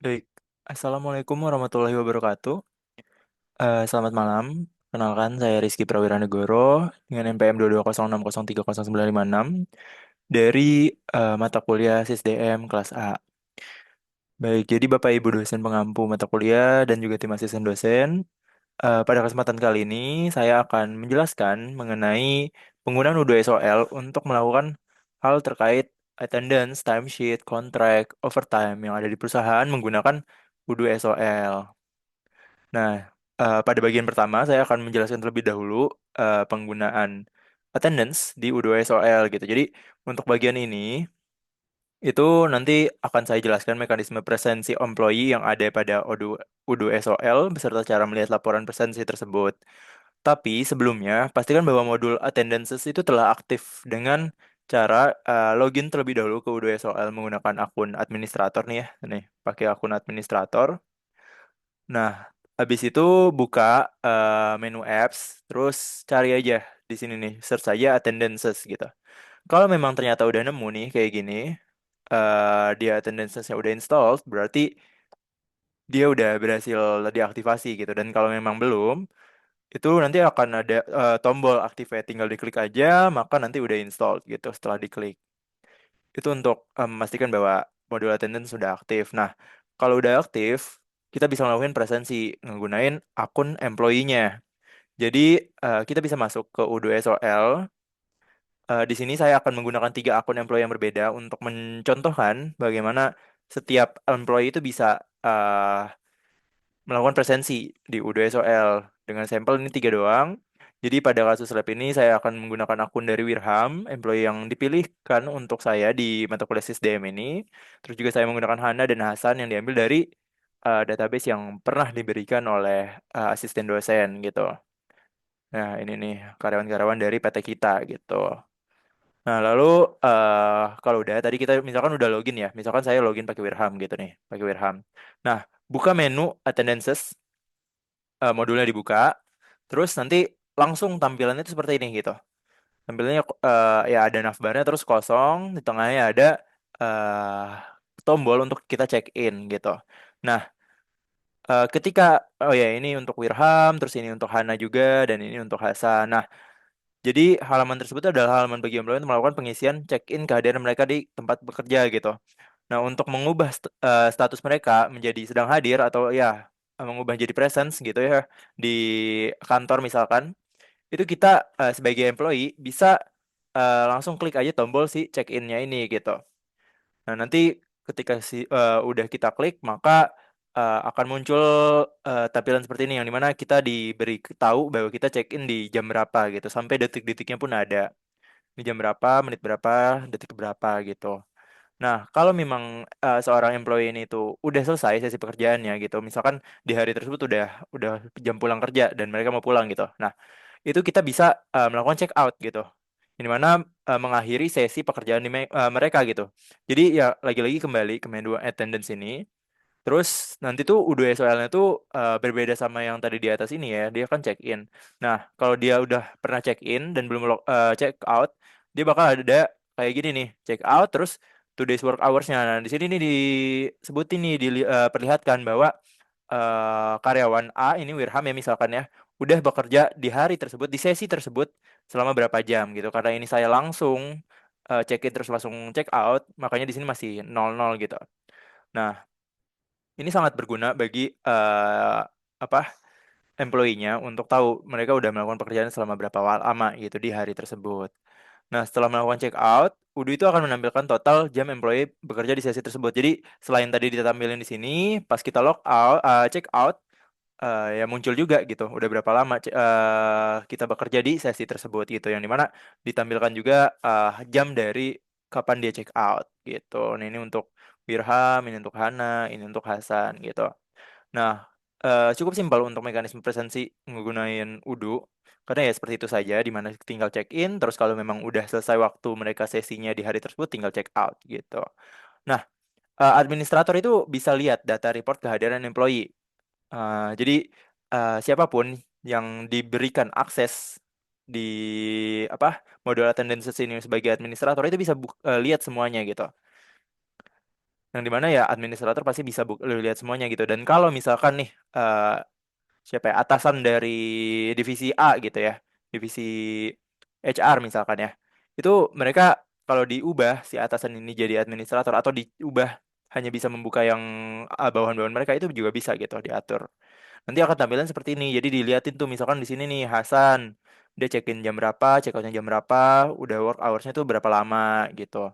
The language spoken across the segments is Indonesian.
Baik, Assalamualaikum warahmatullahi wabarakatuh. Selamat malam. Kenalkan, saya Rizky Prawiranegoro dengan NPM 22060303956 dari mata kuliah SISDM kelas A. Baik, jadi Bapak Ibu dosen pengampu mata kuliah dan juga tim asisten dosen, pada kesempatan kali ini saya akan menjelaskan mengenai penggunaan U2SOL untuk melakukan hal terkait attendance, timesheet, kontrak, overtime yang ada di perusahaan menggunakan U2SOL. Nah, pada bagian pertama saya akan menjelaskan terlebih dahulu penggunaan attendance di U2SOL gitu. Jadi untuk bagian ini itu nanti akan saya jelaskan mekanisme presensi employee yang ada pada U2SOL beserta cara melihat laporan presensi tersebut. Tapi sebelumnya pastikan bahwa modul attendances itu telah aktif dengan cara login terlebih dahulu ke U2SOL menggunakan akun administrator nih ya. Nih, pakai akun administrator. Nah, habis itu buka menu apps, terus cari aja di sini nih, search aja attendances gitu. Kalau memang ternyata udah nemu nih kayak gini, dia attendances-nya udah installed, berarti dia udah berhasil diaktifasi gitu. Dan kalau memang belum, itu nanti akan ada tombol activate, tinggal diklik aja, maka nanti udah installed gitu setelah diklik. Itu untuk memastikan bahwa modul attendance sudah aktif. Nah, kalau udah aktif, kita bisa melakukan presensi menggunakan akun employee-nya. Jadi kita bisa masuk ke U2SOL. Di sini saya akan menggunakan tiga akun employee yang berbeda untuk mencontohkan bagaimana setiap employee itu bisa melakukan presensi di U2SOL. Dengan sampel ini tiga doang. Jadi pada kasus lab ini saya akan menggunakan akun dari Wirham, employee yang dipilihkan untuk saya di mata kuliah SISDM ini. Terus juga saya menggunakan Hana dan Hasan yang diambil dari database yang pernah diberikan oleh asisten dosen gitu. Nah, ini nih karyawan-karyawan dari PT kita gitu. Nah, lalu kalau udah tadi kita misalkan udah login ya. Misalkan saya login pakai Wirham gitu nih, pakai Wirham. Nah, buka menu attendances, modulnya dibuka, terus nanti langsung tampilannya itu seperti ini gitu. Tampilannya ya ada navbarnya terus kosong, di tengahnya ada tombol untuk kita check in gitu. Nah, ketika oh ya ini untuk Wirham, terus ini untuk Hana juga dan ini untuk Hasan. Nah, jadi halaman tersebut adalah halaman bagi employee untuk melakukan pengisian check-in kehadiran mereka di tempat bekerja gitu. Nah, untuk mengubah status mereka menjadi sedang hadir atau ya mengubah jadi presence gitu ya di kantor misalkan, itu kita sebagai employee bisa langsung klik aja tombol si check-in-nya ini gitu. Nah, nanti ketika udah kita klik, maka akan muncul tampilan seperti ini yang dimana kita diberi tahu bahwa kita check-in di jam berapa gitu, sampai detik-detiknya pun ada. Di jam berapa, menit berapa, detik berapa gitu. Nah, kalau memang seorang employee ini tuh udah selesai sesi pekerjaannya gitu, misalkan di hari tersebut udah jam pulang kerja dan mereka mau pulang gitu. Nah, itu kita bisa melakukan check out gitu. Ini mana mengakhiri sesi pekerjaan mereka gitu. Jadi ya lagi-lagi kembali ke menu attendance ini. Terus nanti tuh U2SOL-nya tuh berbeda sama yang tadi di atas ini ya. Dia kan check in. Nah, kalau dia udah pernah check in dan belum check out, dia bakal ada kayak gini nih, check out terus today's work hours-nya. Nah, di sini nih disebutin nih diperlihatkan bahwa karyawan A ini Wirham ya misalkan ya, udah bekerja di hari tersebut, di sesi tersebut selama berapa jam gitu. Karena ini saya langsung check in terus langsung check out, makanya di sini masih 00 gitu. Nah, ini sangat berguna bagi apa employee-nya untuk tahu mereka udah melakukan pekerjaan selama berapa lama gitu di hari tersebut. Nah, setelah melakukan check out, Udu itu akan menampilkan total jam employee bekerja di sesi tersebut. Jadi, selain tadi ditampilin di sini, pas kita log out, check out, ya muncul juga gitu. Udah berapa lama kita bekerja di sesi tersebut gitu. Yang dimana ditampilkan juga jam dari kapan dia check out gitu. Nah, ini untuk Wirham, ini untuk Hana, ini untuk Hasan gitu. Nah, cukup simpel untuk mekanisme presensi menggunakan Udu. Karena ya seperti itu saja, di mana tinggal check in, terus kalau memang udah selesai waktu mereka sesinya di hari tersebut, tinggal check out gitu. Nah, administrator itu bisa lihat data report kehadiran employee. Jadi siapapun yang diberikan akses di apa modul attendance ini sebagai administrator itu bisa lihat semuanya gitu. yang dimana ya administrator pasti bisa lihat semuanya gitu. Dan kalau misalkan nih siapa ya, atasan dari divisi A gitu ya, divisi HR misalkan ya, itu mereka kalau diubah si atasan ini jadi administrator atau diubah hanya bisa membuka yang bawahan-bawahan mereka itu juga bisa gitu diatur. Nanti akan tampilan seperti ini. Jadi diliatin tuh misalkan di sini nih Hasan dia check-in jam berapa, check outnya jam berapa, udah work hours-nya tuh berapa lama gitu.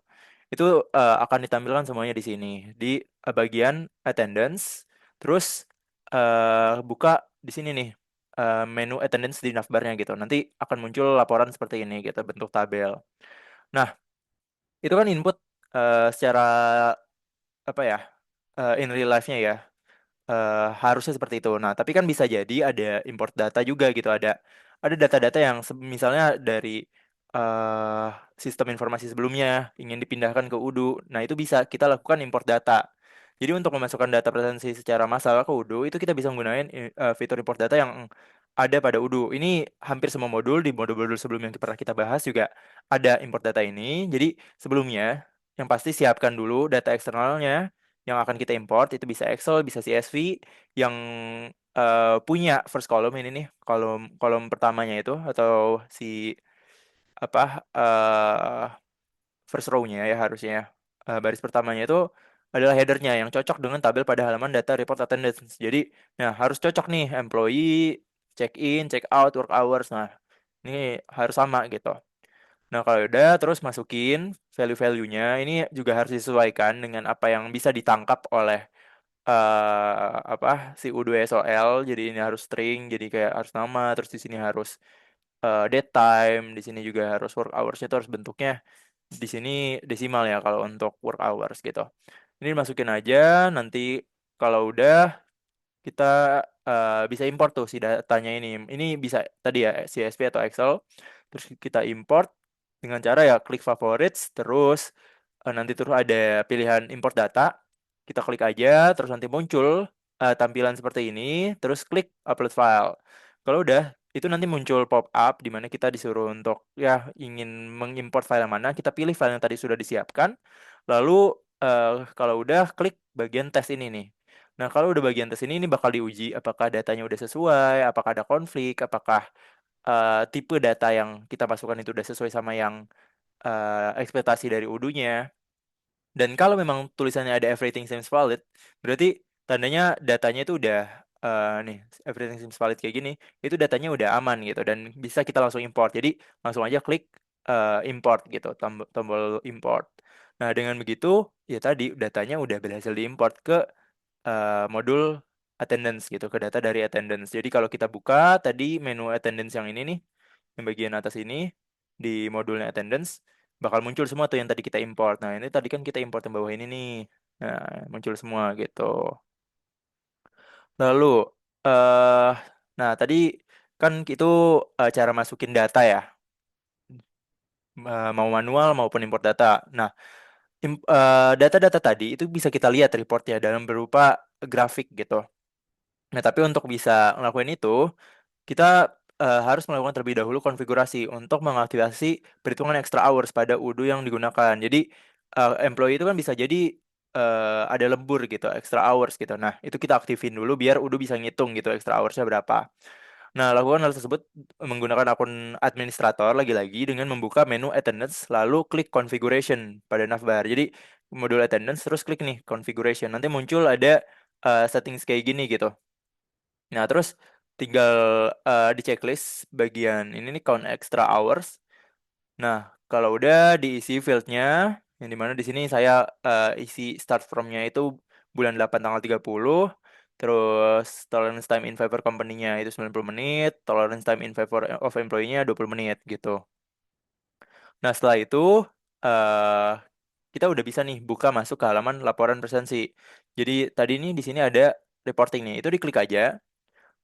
Itu akan ditampilkan semuanya di sini di bagian attendance. Terus buka di sini nih menu attendance di navbarnya gitu. Nanti akan muncul laporan seperti ini gitu bentuk tabel. Nah, itu kan input secara apa ya? In real life-nya ya harusnya seperti itu. Nah, tapi kan bisa jadi ada import data juga gitu. Ada data-data yang misalnya dari eh sistem informasi sebelumnya ingin dipindahkan ke Udo. Nah, itu bisa kita lakukan import data. Jadi untuk memasukkan data presensi secara massal ke Udo itu kita bisa menggunakan fitur import data yang ada pada Udo. Ini hampir semua modul di modul-modul sebelum yang pernah kita bahas juga ada import data ini. Jadi sebelumnya yang pasti siapkan dulu data eksternalnya yang akan kita import itu bisa Excel, bisa CSV yang punya first column ini nih, kolom kolom pertamanya itu atau si apa first row-nya ya harusnya. Baris pertamanya itu adalah header-nya yang cocok dengan tabel pada halaman data report attendance. Jadi, nah harus cocok nih employee, check in, check out, work hours. Nah, ini harus sama gitu. Nah, kalau udah terus masukin value-value-nya, ini juga harus disesuaikan dengan apa yang bisa ditangkap oleh apa si U2SOL. Jadi ini harus string, jadi kayak harus nama, terus di sini harus date time, di sini juga harus work hours-nya itu harus bentuknya di sini desimal ya kalau untuk work hours gitu. Ini masukin aja nanti kalau udah kita bisa import tuh si datanya ini. Ini bisa tadi ya CSV atau Excel. Terus kita import dengan cara ya klik favorites terus nanti terus ada pilihan import data. Kita klik aja terus nanti muncul tampilan seperti ini, terus klik upload file. Kalau udah itu nanti muncul pop up di mana kita disuruh untuk ya ingin mengimport file yang mana, kita pilih file yang tadi sudah disiapkan. Lalu kalau udah klik bagian tes ini nih. Nah, kalau udah bagian tes ini bakal diuji apakah datanya udah sesuai, apakah ada konflik, apakah tipe data yang kita masukkan itu udah sesuai sama yang ekspektasi dari udunya. Dan kalau memang tulisannya ada everything seems valid, berarti tandanya datanya itu udah nih everything seems valid kayak gini, itu datanya udah aman gitu dan bisa kita langsung import. Jadi langsung aja klik import gitu, tombol import. Nah, dengan begitu ya tadi datanya udah berhasil diimport ke modul attendance gitu, ke data dari attendance. Jadi kalau kita buka tadi menu attendance yang ini nih, yang bagian atas ini di modulnya attendance bakal muncul semua tuh yang tadi kita import. Nah, ini tadi kan kita import yang bawah ini nih. Nah, muncul semua gitu. Lalu eh nah tadi kan itu cara masukin data ya, mau manual maupun import data. Nah, data-data tadi itu bisa kita lihat reportnya dalam berupa grafik gitu. Nah, tapi untuk bisa ngelakuin itu, kita harus melakukan terlebih dahulu konfigurasi untuk mengaktifasi perhitungan extra hours pada UDU yang digunakan. Jadi employee itu kan bisa jadi ada lembur gitu, extra hours gitu. Nah, itu kita aktifin dulu biar UDU bisa ngitung gitu extra hoursnya berapa. Nah, lakukan hal tersebut menggunakan akun administrator lagi-lagi dengan membuka menu attendance lalu klik configuration pada navbar. Jadi modul attendance terus klik nih configuration. Nanti muncul ada settings kayak gini gitu. Nah, terus tinggal di checklist bagian ini nih count extra hours. Nah, kalau udah diisi fieldnya, yang dimana di sini saya isi start from-nya itu bulan 8 tanggal 30, terus tolerance time in favor company-nya itu 90 menit, tolerance time in favor of employee-nya 20 menit gitu. Nah, setelah itu eh kita udah bisa nih buka masuk ke halaman laporan presensi. Jadi tadi nih di sini ada reporting nih, itu diklik aja.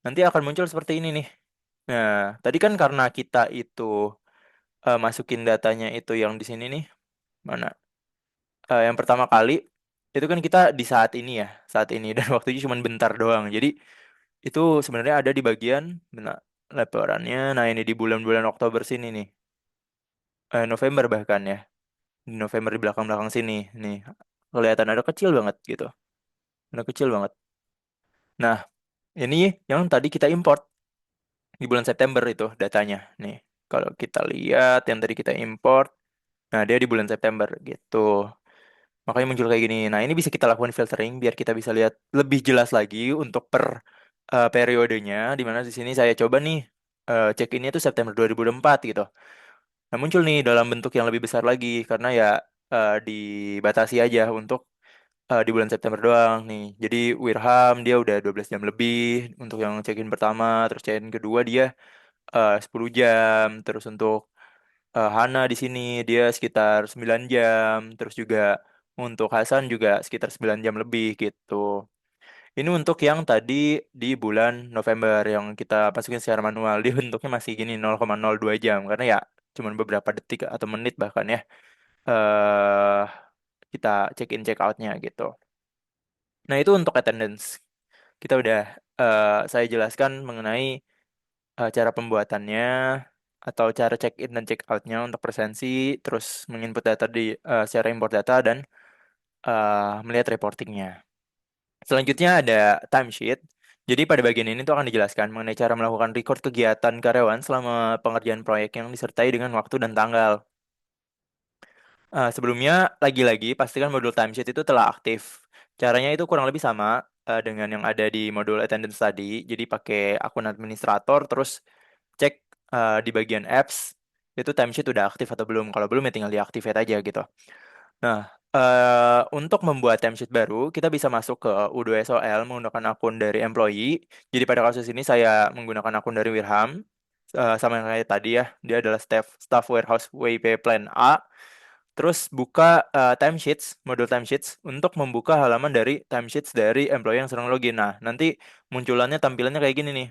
Nanti akan muncul seperti ini nih. Nah, tadi kan karena kita itu masukin datanya itu yang di sini nih, mana? Yang pertama kali itu kan kita di saat ini ya, saat ini dan waktunya cuma bentar doang. Jadi itu sebenarnya ada di bagian benar laporannya. Nah, ini di bulan-bulan Oktober sini nih, November bahkan ya, di November di belakang-belakang sini nih. kelihatan ada kecil banget gitu. Ada kecil banget. Nah, ini yang tadi kita import di bulan September itu datanya. Nih, kalau kita lihat yang tadi kita import, nah dia di bulan September gitu. Makanya muncul kayak gini. Nah, ini bisa kita lakukan filtering biar kita bisa lihat lebih jelas lagi untuk per periodenya. Di mana di sini saya coba nih cek ini tuh September 2024 gitu. Nah, muncul nih dalam bentuk yang lebih besar lagi karena ya dibatasi aja untuk di bulan September doang nih. Jadi Wirham dia udah 12 jam lebih untuk yang check-in pertama, terus check-in kedua dia 10 jam, terus untuk Hana di sini dia sekitar 9 jam, terus juga untuk Hasan juga sekitar 9 jam lebih gitu. Ini untuk yang tadi di bulan November yang kita masukin secara manual, dia bentuknya masih gini 0,02 jam karena ya cuman beberapa detik atau menit bahkan ya eh kita check in check outnya gitu. Nah, itu untuk attendance. Kita udah saya jelaskan mengenai cara pembuatannya atau cara check in dan check outnya untuk presensi, terus menginput data di secara import data dan melihat reportingnya. Selanjutnya ada timesheet. Jadi pada bagian ini tuh akan dijelaskan mengenai cara melakukan record kegiatan karyawan selama pengerjaan proyek yang disertai dengan waktu dan tanggal. Sebelumnya, lagi-lagi pastikan modul timesheet itu telah aktif. Caranya itu kurang lebih sama dengan yang ada di modul attendance tadi. Jadi pakai akun administrator, terus cek di bagian apps, itu timesheet udah aktif atau belum. Kalau belum ya tinggal diactivate aja gitu. Nah, untuk membuat timesheet baru, kita bisa masuk ke U2SOL menggunakan akun dari employee. Jadi pada kasus ini saya menggunakan akun dari Wirham. Sama yang kayak tadi ya, dia adalah staff warehouse WP Plan A. Terus buka timesheets, modul timesheets untuk membuka halaman dari timesheets dari employee yang sedang login. Nah, nanti munculannya tampilannya kayak gini nih.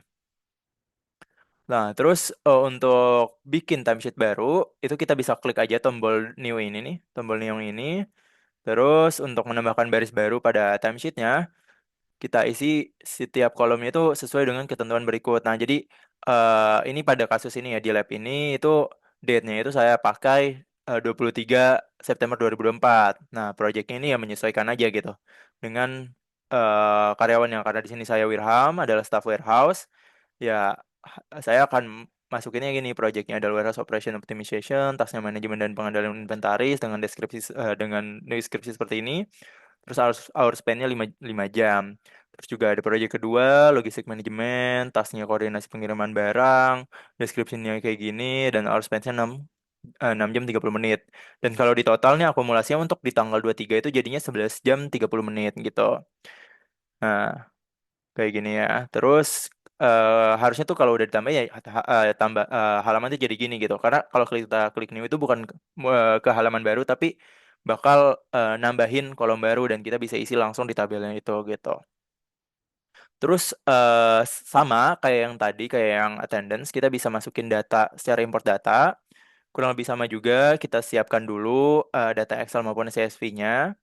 Nah, terus untuk bikin timesheet baru, itu kita bisa klik aja tombol new ini nih, tombol new ini. Terus untuk menambahkan baris baru pada timesheetnya, kita isi setiap kolomnya itu sesuai dengan ketentuan berikut. Nah, jadi ini pada kasus ini ya di lab ini itu date-nya itu saya pakai 23 September 2024. Nah, project ini ya menyesuaikan aja gitu dengan karyawan yang karena di sini saya Wirham adalah staff warehouse. Ya, saya akan masukinnya gini, projectnya adalah warehouse operation optimization, tasnya manajemen dan pengendalian inventaris dengan deskripsi seperti ini. Terus hour spend-nya 5 jam. Terus juga ada proyek kedua, logistik manajemen, tasnya koordinasi pengiriman barang, deskripsinya kayak gini, dan hour spend-nya 6 jam 30 menit. Dan kalau di totalnya akumulasinya untuk di tanggal 23 itu jadinya 11 jam 30 menit gitu. Nah, kayak gini ya. Terus harusnya tuh kalau udah ditambah ya tambah halaman itu jadi gini gitu. Karena kalau kita klik new itu bukan ke halaman baru tapi bakal nambahin kolom baru dan kita bisa isi langsung di tabelnya itu gitu. Terus sama kayak yang tadi kayak yang attendance kita bisa masukin data secara import data. Kurang lebih sama juga kita siapkan dulu data Excel maupun CSV-nya.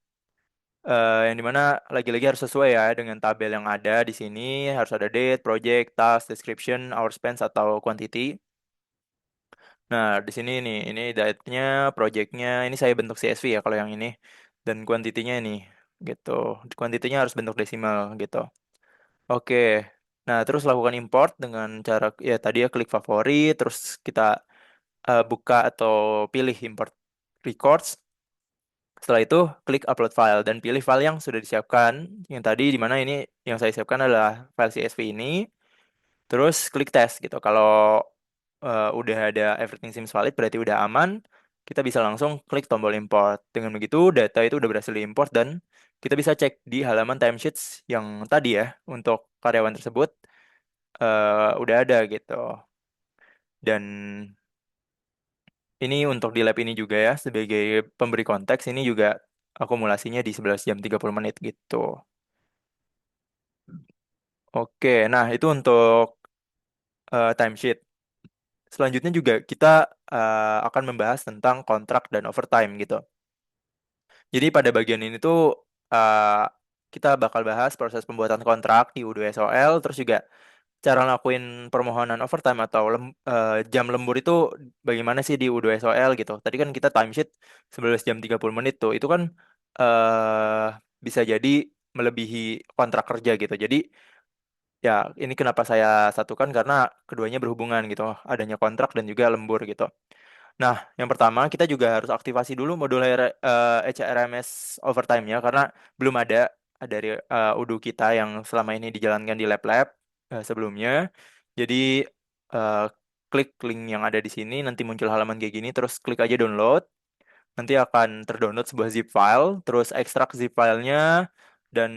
Yang dimana lagi-lagi harus sesuai ya dengan tabel yang ada di sini harus ada date, project, task, description, hour spent atau quantity. Nah di sini nih ini date-nya, project-nya ini saya bentuk CSV ya kalau yang ini dan quantity-nya ini gitu. Quantity-nya harus bentuk desimal gitu. Oke. Nah terus lakukan import dengan cara ya tadi ya klik favorit terus kita buka atau pilih import records. Setelah itu, klik upload file dan pilih file yang sudah disiapkan. Yang tadi di mana ini yang saya siapkan adalah file CSV ini. Terus klik tes gitu. Kalau udah ada everything seems valid berarti udah aman. Kita bisa langsung klik tombol import. Dengan begitu data itu udah berhasil diimport dan kita bisa cek di halaman timesheets yang tadi ya untuk karyawan tersebut udah ada gitu. Dan ini untuk di lab ini juga ya sebagai pemberi konteks ini juga akumulasinya di 11 jam 30 menit gitu. Oke, nah itu untuk timesheet. Selanjutnya juga kita akan membahas tentang kontrak dan overtime gitu. Jadi pada bagian ini tuh uh, kita bakal bahas proses pembuatan kontrak di U2SOL, terus juga cara ngelakuin permohonan overtime atau jam lembur itu bagaimana sih di U2SOL gitu. Tadi kan kita timesheet 11 jam 30 menit tuh. Itu kan eh bisa jadi melebihi kontrak kerja gitu. Jadi ya ini kenapa saya satukan karena keduanya berhubungan gitu, adanya kontrak dan juga lembur gitu. Nah, yang pertama kita juga harus aktivasi dulu modul HRMS overtime-nya karena belum ada dari UDU kita yang selama ini dijalankan di lab-lab sebelumnya. Jadi eh, klik link yang ada di sini, nanti muncul halaman kayak gini, terus klik aja download. Nanti akan terdownload sebuah zip file, terus ekstrak zip filenya dan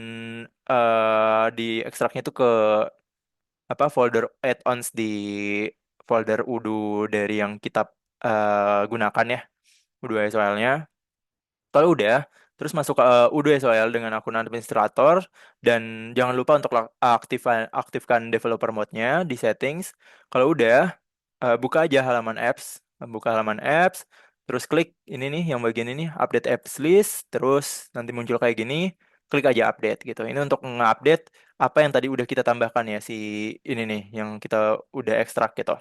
di ekstraknya itu ke apa folder add-ons di folder UDU dari yang kita gunakan ya, UDU SOL-nya. Kalau udah, terus masuk ke UDU SOL dengan akun administrator dan jangan lupa untuk aktifkan developer mode-nya di settings. Kalau udah, buka aja halaman apps, buka halaman apps, terus klik ini nih yang bagian ini update apps list, terus nanti muncul kayak gini, klik aja update gitu. Ini untuk nge-update apa yang tadi udah kita tambahkan ya si ini nih yang kita udah ekstrak gitu.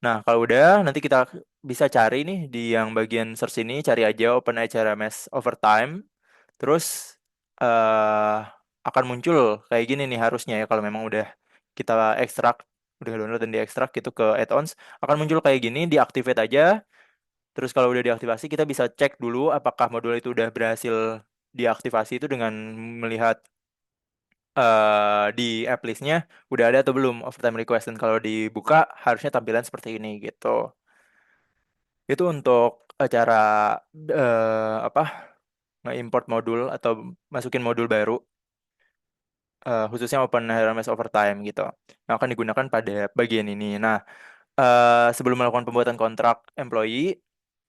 Nah, kalau udah nanti kita bisa cari nih di yang bagian search ini cari aja Open HRMS Overtime. Terus eh akan muncul kayak gini nih harusnya ya kalau memang udah kita ekstrak, udah download dan diekstrak gitu ke add-ons, akan muncul kayak gini, diaktifate aja. Terus kalau udah diaktifasi kita bisa cek dulu apakah modul itu udah berhasil diaktifasi itu dengan melihat di app list-nya udah ada atau belum overtime request dan kalau dibuka harusnya tampilan seperti ini gitu. Itu untuk cara apa nge-import modul atau masukin modul baru khususnya Open HRMS Overtime gitu yang akan digunakan pada bagian ini. Nah, sebelum melakukan pembuatan kontrak employee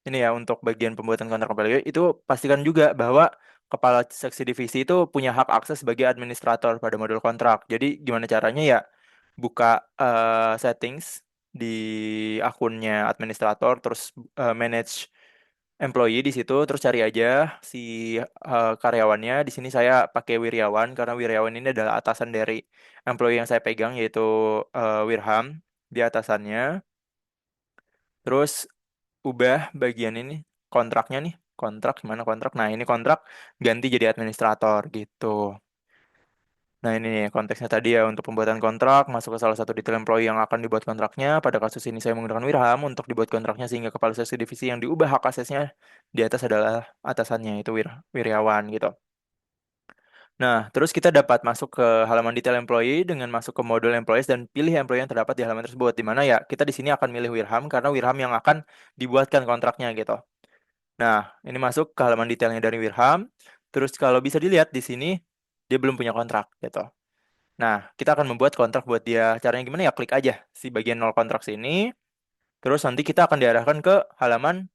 ini ya untuk bagian pembuatan kontrak employee itu pastikan juga bahwa kepala seksi divisi itu punya hak akses sebagai administrator pada modul kontrak. Jadi gimana caranya ya buka settings di akunnya administrator terus manage employee di situ terus cari aja si karyawannya. Di sini saya pakai Wiryawan karena Wiryawan ini adalah atasan dari employee yang saya pegang yaitu Wirham di atasannya. Terus ubah bagian ini kontraknya nih. Kontrak gimana kontrak? Nah, ini kontrak ganti jadi administrator gitu. Nah, ini nih konteksnya tadi ya untuk pembuatan kontrak masuk ke salah satu detail employee yang akan dibuat kontraknya. Pada kasus ini saya menggunakan Wirham untuk dibuat kontraknya sehingga kepala seksi divisi yang diubah hak aksesnya di atas adalah atasannya itu Wiryawan gitu. Nah, terus kita dapat masuk ke halaman detail employee dengan masuk ke modul employees dan pilih employee yang terdapat di halaman tersebut. Di mana ya kita di sini akan milih Wirham karena Wirham yang akan dibuatkan kontraknya gitu. Nah, ini masuk ke halaman detailnya dari Wirham. Terus kalau bisa dilihat di sini dia belum punya kontrak gitu. Nah, kita akan membuat kontrak buat dia. Caranya gimana ya? Klik aja si bagian nol kontrak sini. Terus nanti kita akan diarahkan ke halaman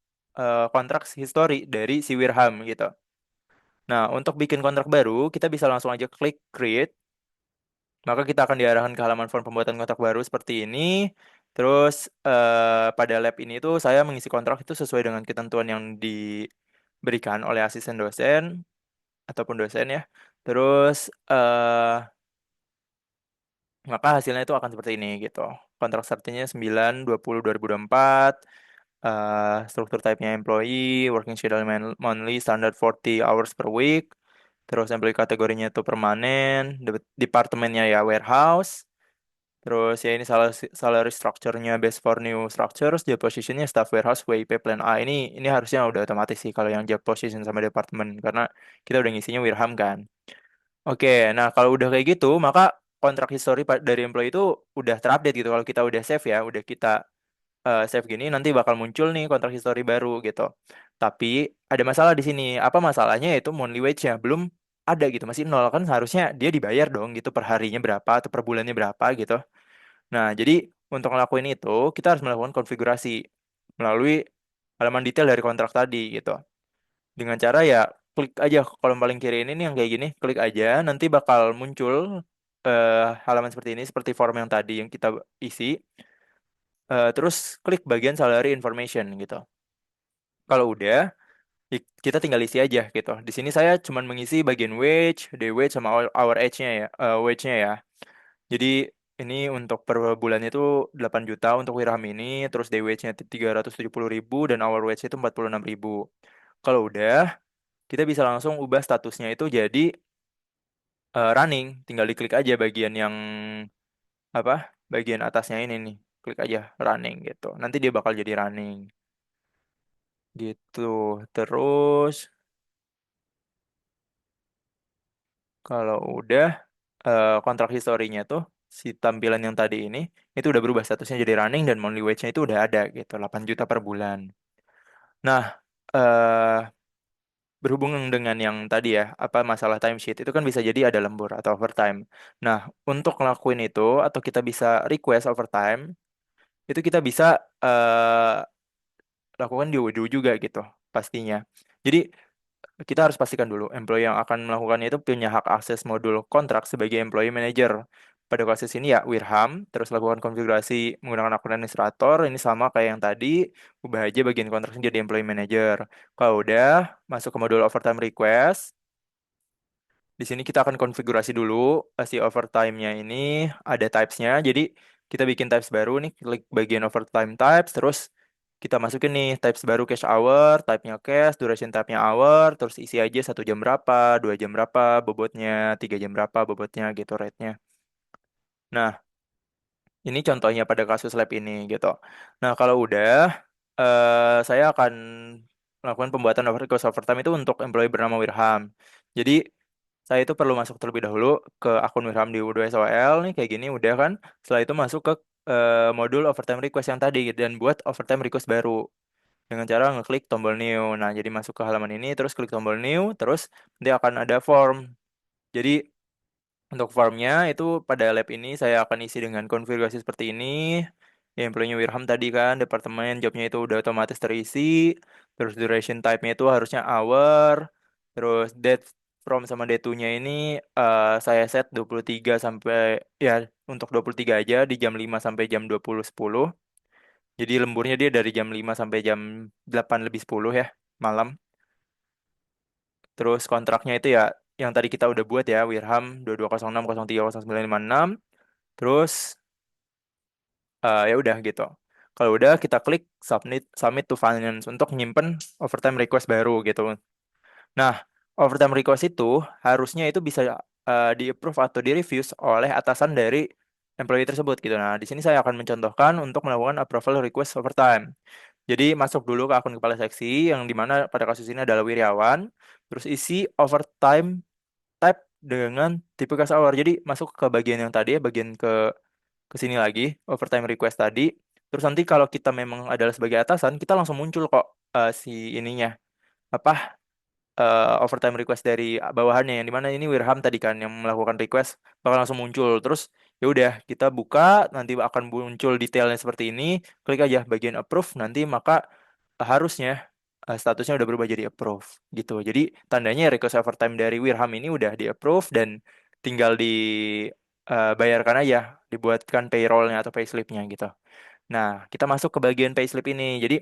kontrak history dari si Wirham gitu. Nah, untuk bikin kontrak baru, kita bisa langsung aja klik create. Maka kita akan diarahkan ke halaman form pembuatan kontrak baru seperti ini. Terus pada lab ini tuh saya mengisi kontrak itu sesuai dengan ketentuan yang diberikan oleh asisten dosen ataupun dosen ya. Terus maka hasilnya itu akan seperti ini gitu. Kontrak startnya 9/20/2024. Struktur type-nya employee, working schedule monthly, standard 40 hours per week. Terus employee kategorinya itu permanen, departemennya ya warehouse. Terus ya ini salary structure-nya based for new structures, job position-nya staff warehouse WIP plan A. Ini harusnya udah otomatis sih kalau yang job position sama departemen karena kita udah ngisinya Wirham kan. Oke, nah kalau udah kayak gitu, maka kontrak history dari employee itu udah terupdate gitu. Kalau kita udah save ya, udah kita save gini, nanti bakal muncul nih kontrak history baru gitu. Tapi ada masalah di sini. Apa masalahnya? Yaitu monthly wage-nya belum ada gitu, masih nol kan seharusnya dia dibayar dong gitu per harinya berapa atau per bulannya berapa gitu. Nah, jadi untuk ngelakuin itu kita harus melakukan konfigurasi melalui halaman detail dari kontrak tadi gitu. Dengan cara ya klik aja ke kolom paling kiri ini nih yang kayak gini, klik aja nanti bakal muncul halaman seperti ini seperti form yang tadi yang kita isi. Terus klik bagian salary information gitu. Kalau udah kita tinggal isi aja gitu. Di sini saya cuman mengisi bagian wage, day wage sama hour age-nya ya, wage-nya ya. Jadi ini untuk per bulannya itu 8 juta untuk Wirham ini, terus day wage-nya 370.000 dan hour wage itu 46.000. Kalau udah kita bisa langsung ubah statusnya itu jadi running. Tinggal diklik aja bagian yang apa? Bagian atasnya ini nih. Klik aja running gitu. Nanti dia bakal jadi running gitu. Terus kalau udah kontrak historinya tuh si tampilan yang tadi ini itu udah berubah statusnya jadi running dan monthly wage-nya itu udah ada gitu, 8 juta per bulan. Nah, eh berhubung dengan yang tadi ya, apa masalah timesheet itu kan bisa jadi ada lembur atau overtime. Nah, untuk ngelakuin itu atau kita bisa request overtime, itu kita bisa lakukan di Odoo juga gitu pastinya. Jadi kita harus pastikan dulu employee yang akan melakukannya itu punya hak akses modul kontrak sebagai employee manager. Pada kasus ini ya Wirham, terus lakukan konfigurasi menggunakan akun administrator, ini sama kayak yang tadi, ubah aja bagian kontraknya jadi employee manager. Kalau udah, masuk ke modul overtime request, di sini kita akan konfigurasi dulu si overtime-nya ini ada types-nya. Jadi kita bikin types baru nih, klik bagian overtime types, terus kita masukin nih types baru cash hour, type-nya cash, duration type-nya hour, terus isi aja 1 jam berapa, 2 jam berapa, bobotnya, 3 jam berapa, bobotnya gitu rate-nya. Nah, ini contohnya pada kasus lab ini gitu. Nah, kalau udah, saya akan melakukan pembuatan request overtime itu untuk employee bernama Wirham. Jadi saya itu perlu masuk terlebih dahulu ke akun Wirham di U2SOL nih kayak gini udah kan. Setelah itu masuk ke modul overtime request yang tadi gitu, dan buat overtime request baru dengan cara ngeklik tombol new. Nah, jadi masuk ke halaman ini terus klik tombol new terus dia akan ada form. Jadi untuk formnya itu pada lab ini saya akan isi dengan konfigurasi seperti ini. Ya, employee-nya Wirham tadi kan, departemen jobnya itu udah otomatis terisi. Terus duration type-nya itu harusnya hour. Terus date from sama date to-nya ini saya set 23 sampai ya untuk 23 aja di jam 5 sampai jam 20.10. Jadi lemburnya dia dari jam 5 sampai jam 8 lebih 10 ya malam. Terus kontraknya itu ya yang tadi kita udah buat ya, Wirham 2206030956. Terus ya udah gitu. Kalau udah kita klik submit submit to finance untuk nyimpen overtime request baru gitu. Nah, overtime request itu harusnya itu bisa di-approve atau di-review oleh atasan dari employee tersebut gitu. Nah, di sini saya akan mencontohkan untuk melakukan approval request overtime. Jadi masuk dulu ke akun kepala seksi yang dimana pada kasus ini adalah Wiryawan, terus isi overtime type dengan tipe cash hour. Jadi masuk ke bagian yang tadi ya, bagian ke sini lagi, overtime request tadi. Terus nanti kalau kita memang adalah sebagai atasan, kita langsung muncul kok si ininya apa overtime request dari bawahannya yang dimana ini Wirham tadi kan yang melakukan request bakal langsung muncul. Terus ya udah kita buka nanti akan muncul detailnya seperti ini. Klik aja bagian approve nanti maka harusnya statusnya udah berubah jadi approve gitu. Jadi tandanya request overtime dari Wirham ini udah di approve dan tinggal bayarkan aja, dibuatkan payrollnya atau payslipnya gitu. Nah, kita masuk ke bagian payslip ini. Jadi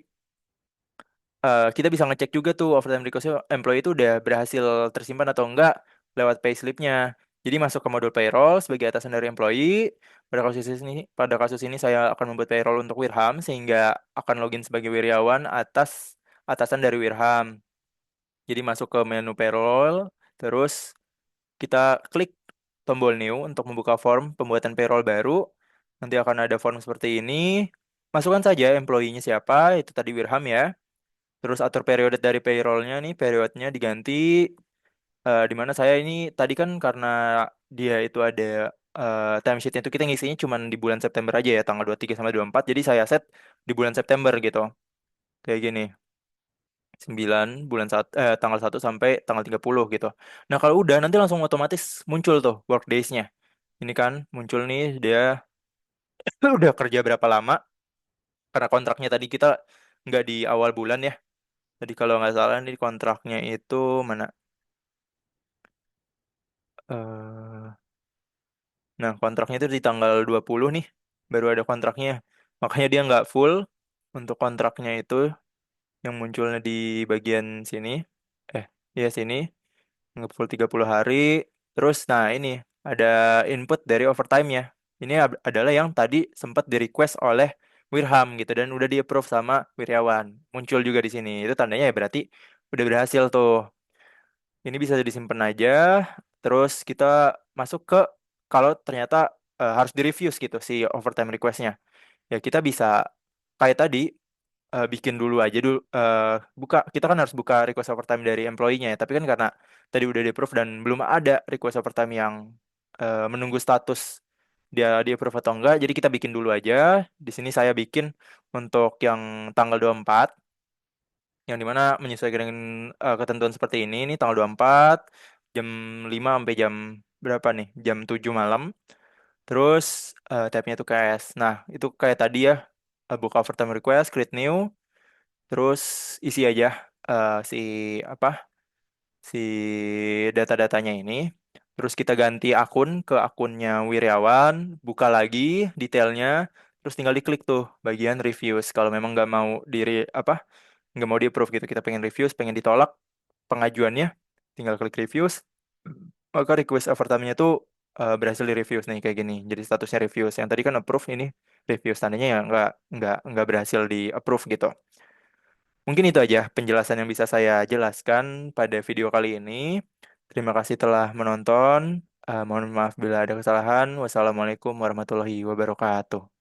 kita bisa ngecek juga tuh overtime request employee itu udah berhasil tersimpan atau enggak lewat payslipnya. Jadi masuk ke modul payroll sebagai atasan dari employee. Pada kasus ini saya akan membuat payroll untuk Wirham sehingga akan login sebagai wiryawan atasan dari Wirham. Jadi masuk ke menu payroll, terus kita klik tombol new untuk membuka form pembuatan payroll baru. Nanti akan ada form seperti ini. Masukkan saja employee-nya siapa, itu tadi Wirham ya. Terus atur periode dari payrollnya nih, periodenya diganti. Di mana saya ini tadi kan karena dia itu ada timesheetnya itu kita ngisinya cuma di bulan September aja ya, tanggal 23 sampai 24. Jadi saya set di bulan September gitu. Kayak gini. 9 tanggal 1 sampai tanggal 30 gitu. Nah, kalau udah nanti langsung otomatis muncul tuh work days-nya. Ini kan muncul nih dia udah kerja berapa lama karena kontraknya tadi kita nggak di awal bulan ya. Jadi kalau nggak salah nih kontraknya itu mana? eh Nah, kontraknya itu di tanggal 20 nih, baru ada kontraknya. Makanya dia nggak full untuk kontraknya itu yang munculnya di bagian sini. Eh, iya sini, nggak full 30 hari. Terus, nah ini ada input dari overtime-nya. Ini adalah yang tadi sempat di-request oleh Wirham gitu dan udah di-approve sama Wiryawan. Muncul juga di sini. Itu tandanya ya berarti udah berhasil tuh. Ini bisa disimpan aja, terus kita masuk ke kalau ternyata harus di-reviews gitu si overtime request-nya. Ya kita bisa kayak tadi bikin dulu aja dulu buka kita kan harus buka request overtime dari employee-nya ya. Tapi kan karena tadi udah di-approve dan belum ada request overtime yang menunggu status dia di-approve atau enggak, jadi kita bikin dulu aja. Di sini saya bikin untuk yang tanggal 24 yang dimana menyesuaikan dengan ketentuan seperti ini tanggal 24 jam 5 sampai jam berapa nih? Jam 7 malam. Terus tab-nya itu KS. Nah, itu kayak tadi ya, buka overtime request, create new, terus isi aja si apa? Si data-datanya ini. Terus kita ganti akun ke akunnya Wiryawan, buka lagi detailnya, terus tinggal diklik tuh bagian reviews. Kalau memang nggak mau nggak mau di approve gitu, kita pengen reviews, pengen ditolak pengajuannya, tinggal klik reviews. Maka request overtime-nya tuh berhasil di reviews nih kayak gini. Jadi statusnya reviews. Yang tadi kan approve, ini reviews, tandanya ya nggak berhasil di approve gitu. Mungkin itu aja penjelasan yang bisa saya jelaskan pada video kali ini. Terima kasih telah menonton. Mohon maaf bila ada kesalahan. Wassalamualaikum warahmatullahi wabarakatuh.